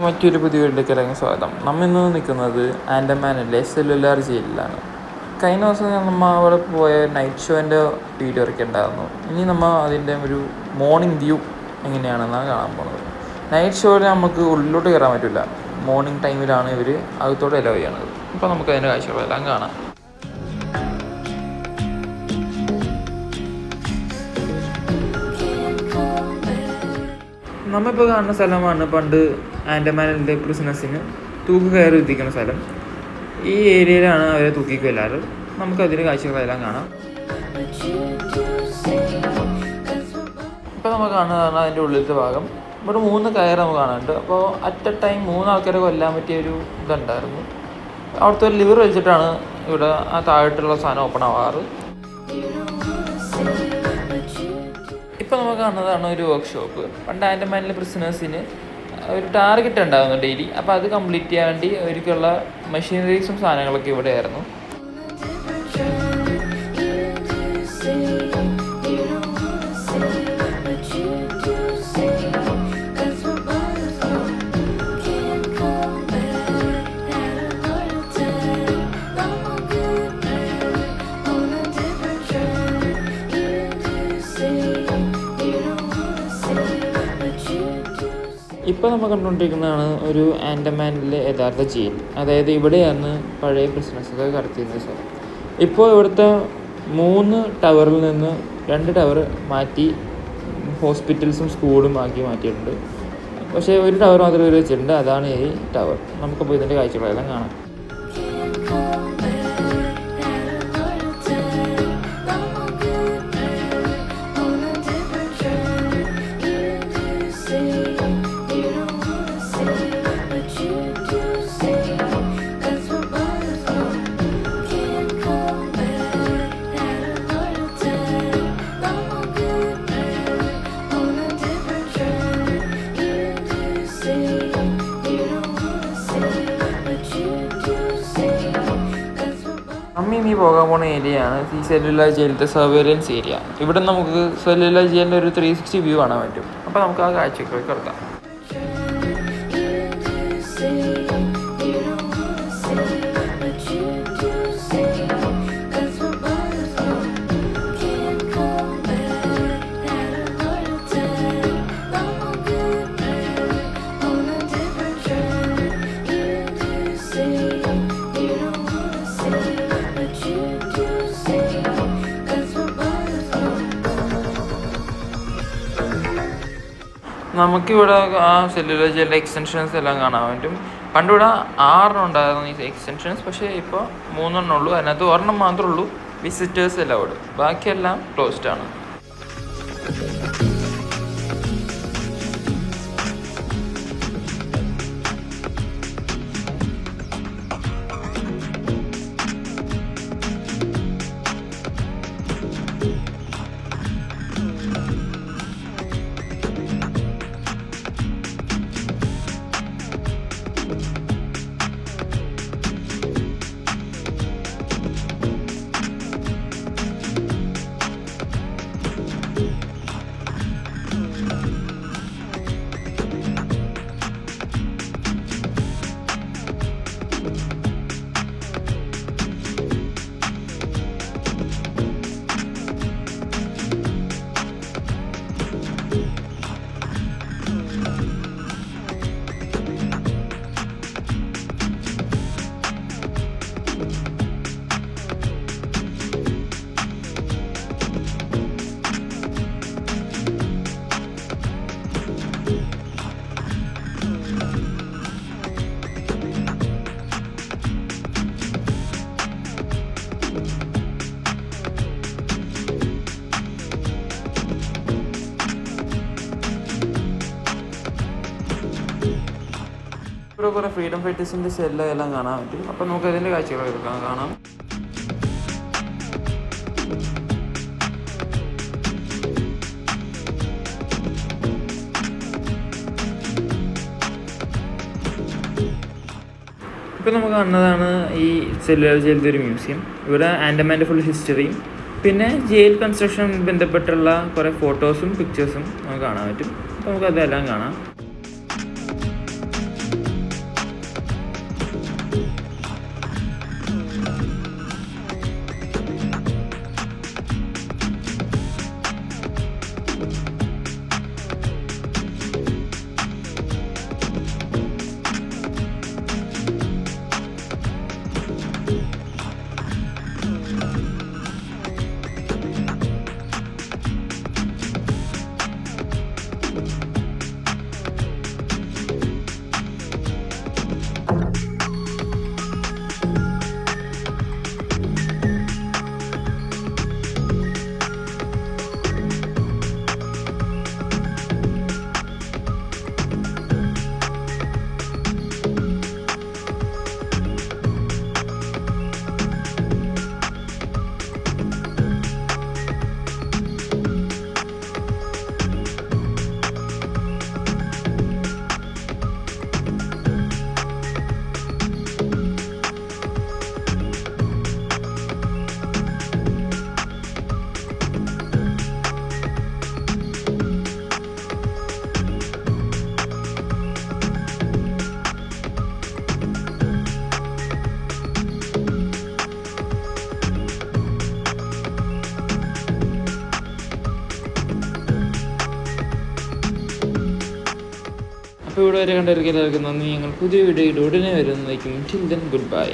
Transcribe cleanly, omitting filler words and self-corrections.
മറ്റൊരു പുതിയ വീട്ടിലേക്ക് സ്വാഗതം. നമ്മൾ ഇന്ന് നിൽക്കുന്നത് ആൻഡമാനിലെ സെല്ലുലാർ ജയിലിലാണ്. കഴിഞ്ഞ ദിവസം നമ്മൾ അവിടെ പോയ നൈറ്റ് ഷോൻ്റെ വീഡിയോ ഒക്കെ ഉണ്ടായിരുന്നു. ഇനി നമ്മൾ അതിൻ്റെ ഒരു മോർണിംഗ് വ്യൂ എങ്ങനെയാണെന്നാണ് കാണാൻ പോകുന്നത്. നൈറ്റ് ഷോയിൽ നമുക്ക് ഉള്ളിലോട്ട് കയറാൻ പറ്റില്ല. മോർണിംഗ് ടൈമിലാണ് ഇവർ അകത്തോട്ട് അലോ ചെയ്യണത്. അപ്പോൾ നമുക്ക് അതിൻ്റെ കാഴ്ചകളെല്ലാം കാണാം. നമ്മളിപ്പോൾ കാണുന്ന സ്ഥലമാണ് പണ്ട് ആൻഡമാനിലെ പ്രിസണേഴ്സിന് തൂക്കുകയറി എത്തിക്കുന്ന സ്ഥലം. ഈ ഏരിയയിലാണ് അവരെ തൂക്കിക്കൊല്ലാറ്. നമുക്കതിൻ്റെ കാഴ്ചകളെല്ലാം കാണാം. ഇപ്പോൾ നമ്മൾ കാണുന്നതാണ് അതിൻ്റെ ഉള്ളിലത്തെ ഭാഗം. ഇവിടെ 3 കയർ നമുക്ക് കാണാനുണ്ട്. അപ്പോൾ അറ്റ് എ ടൈം 3 ആൾക്കാരെ കൊല്ലാൻ പറ്റിയൊരു ഇതുണ്ടായിരുന്നു. അവിടുത്തെ ഒരു ലിവർ വെച്ചിട്ടാണ് ഇവിടെ ആ താഴോട്ടുള്ള സാധനം ഓപ്പൺ ആവാറ്. ഇപ്പോൾ നമുക്ക് കാണുന്നതാണ് ഒരു വർക്ക്ഷോപ്പ്. പണ്ട് ആൻഡമാനിലെ പ്രിസണേഴ്സിന് ഒരു ടാർഗറ്റ് ഉണ്ടാകുന്നു ഡെയിലി. അപ്പോൾ അത് കംപ്ലീറ്റ് ചെയ്യാൻ വേണ്ടി അവർക്കുള്ള മെഷീനറീസും സാധനങ്ങളൊക്കെ ഇവിടെ ആയിരുന്നു. ഇപ്പോൾ നമ്മൾ കണ്ടുകൊണ്ടിരിക്കുന്നതാണ് ഒരു ആൻഡമാനിലെ യഥാർത്ഥ ജയിൽ. അതായത് ഇവിടെയാണ് പഴയ പ്രിസണേഴ്സൊക്കെ കടത്തിയിരുന്ന സ്ഥലം. ഇപ്പോൾ ഇവിടുത്തെ 3 ടവറിൽ നിന്ന് 2 ടവർ മാറ്റി ഹോസ്പിറ്റൽസും സ്കൂളും ആക്കി മാറ്റിയിട്ടുണ്ട്. പക്ഷേ ഒരു ടവർ മാത്രമേ ഇവർ വെച്ചിട്ടുണ്ട്. അതാണ് ഈ ടവർ. നമുക്കിപ്പോൾ ഇതിൻ്റെ കാഴ്ചകളെല്ലാം കാണാം. നമ്മ ഇനി പോകാൻ പോകുന്ന ഏരിയയാണ് ഈ സെല്ലുലാർ ജയിലിൻ്റെ സർവേലൻസ് ഏരിയ. ഇവിടെ നമുക്ക് സെല്ലുലാർ ജയിലിൻ്റെ ഒരു 360 വ്യൂ കാണാൻ പറ്റും. അപ്പോൾ നമുക്ക് ആ കാഴ്ചകളിലേക്ക് കിടക്കാം. നമുക്കിവിടെ ആ സെല്ലുലാർ ജയിലിൻ്റെ എക്സ്റ്റൻഷൻസ് എല്ലാം കാണാൻ പറ്റും. പണ്ടിവിടെ 6 ഉണ്ടായിരുന്നു ഈ എക്സ്റ്റൻഷൻസ്. പക്ഷേ ഇപ്പോൾ 3 ഉള്ളൂ. അതിനകത്ത് 1 മാത്രമേ ഉള്ളൂ വിസിറ്റേഴ്സ് അലൗഡ്. ബാക്കിയെല്ലാം ക്ലോസ്ഡ് ആണ്. ഇവിടെ കുറേ ഫ്രീഡം ഫൈറ്റേഴ്സിൻ്റെ സെല്ലെല്ലാം കാണാൻ പറ്റും. അപ്പോൾ നമുക്ക് അതിൻ്റെ കാഴ്ചകളൊക്കെ കാണാം. ഇപ്പോൾ നമുക്ക് കാണുന്നതാണ് ഈ സെല്ലുലാർ ജയിലിൻ്റെ ഒരു മ്യൂസിയം. ഇവിടെ ആൻഡമാൻ്റെ ഫുൾ ഹിസ്റ്ററിയും പിന്നെ ജയിൽ കൺസ്ട്രക്ഷൻ ബന്ധപ്പെട്ടുള്ള കുറേ ഫോട്ടോസും പിക്ചേഴ്സും നമുക്ക് കാണാൻ പറ്റും. അപ്പോൾ നമുക്കതെല്ലാം കാണാം. അപ്പോൾ ഇവിടെ വരെ കണ്ടിരിക്കും എല്ലാവർക്കും നന്ദി. ഞങ്ങൾ പുതിയ വീഡിയോയിൽ ഉടനെ വരുന്നതായിരിക്കും. Till then good bye.